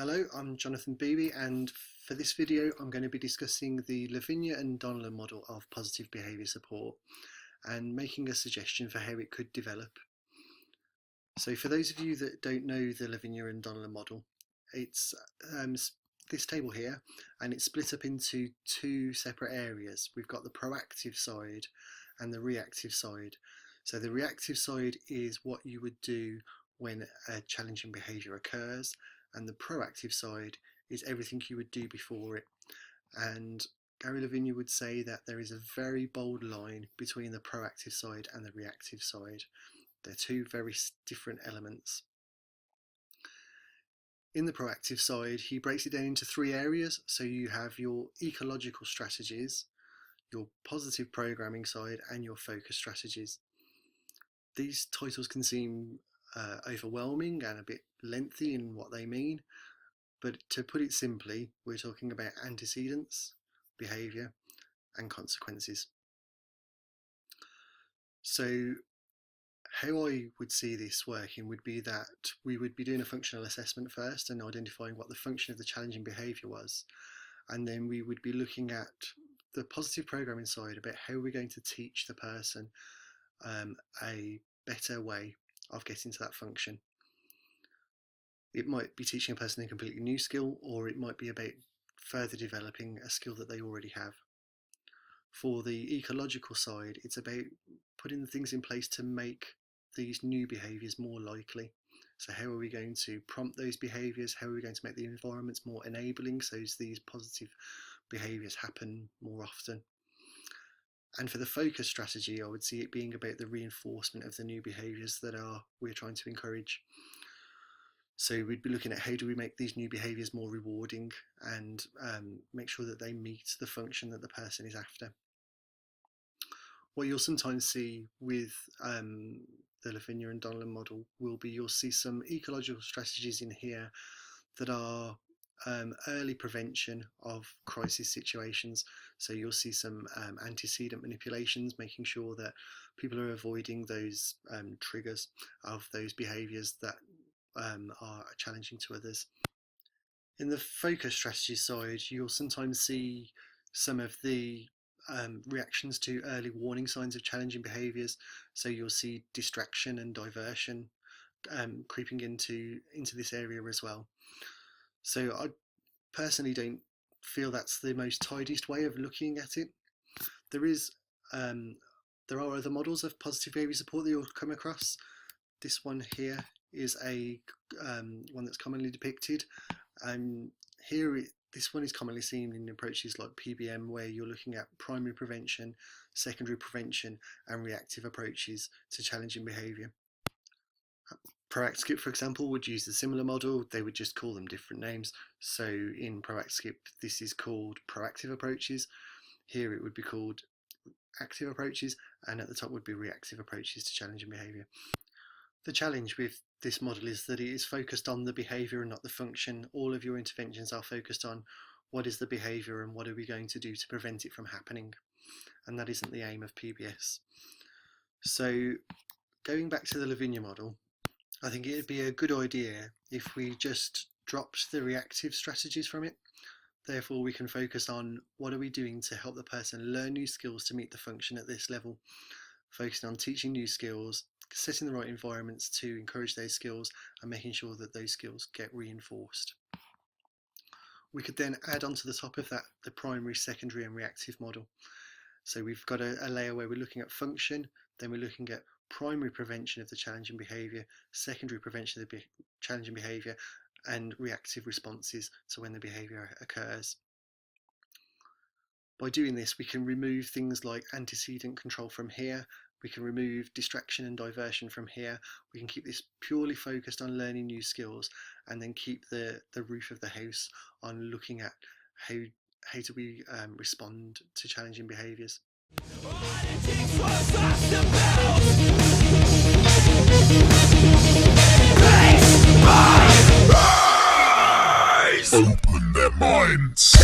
Hello, I'm Jonathan Beebe, and for this video I'm going to be discussing the LaVigna and Donnellan model of positive behaviour support and making a suggestion for how it could develop. So for those of you that don't know the LaVigna and Donnellan model, it's this table here, and it's split up into two separate areas. We've got the proactive side and the reactive side. So the reactive side is what you would do when a challenging behaviour occurs, and the proactive side is everything you would do before it. And Gary LaVigna would say that there is a very bold line between the proactive side and the reactive side. They're two very different elements. In the proactive side, he breaks it down into three areas. So you have your ecological strategies, your positive programming side, and your focus strategies. These titles can seem overwhelming and a bit lengthy in what they mean, but to put it simply, we're talking about antecedents, behaviour, and consequences. So how I would see this working would be that we would be doing a functional assessment first and identifying what the function of the challenging behaviour was, and then we would be looking at the positive programming side about how we're going to teach the person a better way of getting to that function. It might be teaching a person a completely new skill, or it might be about further developing a skill that they already have. For the ecological side, it's about putting the things in place to make these new behaviours more likely. So how are we going to prompt those behaviours? How are we going to make the environments more enabling so these positive behaviours happen more often? And for the focus strategy, I would see it being about the reinforcement of the new behaviours that we're trying to encourage. So we'd be looking at how do we make these new behaviours more rewarding and make sure that they meet the function that the person is after. What you'll sometimes see with the LaVigna and Donnellan model will be you'll see some ecological strategies in here that are early prevention of crisis situations. So you'll see some antecedent manipulations, making sure that people are avoiding those triggers of those behaviours that are challenging to others. In the focus strategy side, you'll sometimes see some of the reactions to early warning signs of challenging behaviours. So you'll see distraction and diversion creeping into this area as well. So I personally don't feel that's the most tidiest way of looking at it. There are other models of positive behaviour support that you'll come across. This one here is a one that's commonly depicted. This one is commonly seen in approaches like PBM, where you're looking at primary prevention, secondary prevention, and reactive approaches to challenging behaviour. Proactive, for example, would use a similar model. They would just call them different names. So in Proactive, this is called proactive approaches. Here it would be called active approaches, and at the top would be reactive approaches to challenging behaviour. The challenge with this model is that it is focused on the behaviour and not the function. All of your interventions are focused on what is the behaviour and what are we going to do to prevent it from happening. And that isn't the aim of PBS. So going back to the LaVigna model, I think it would be a good idea if we just dropped the reactive strategies from it. Therefore, we can focus on what are we doing to help the person learn new skills to meet the function at this level, focusing on teaching new skills, setting the right environments to encourage those skills, and making sure that those skills get reinforced. We could then add on to the top of that the primary, secondary, and reactive model. So we've got a layer where we're looking at function, then we're looking at primary prevention of the challenging behaviour, secondary prevention of the challenging behaviour, and reactive responses to when the behaviour occurs. By doing this, we can remove things like antecedent control from here. We can remove distraction and diversion from here. We can keep this purely focused on learning new skills, and then keep the roof of the house on looking at how do we respond to challenging behaviours. Open their minds.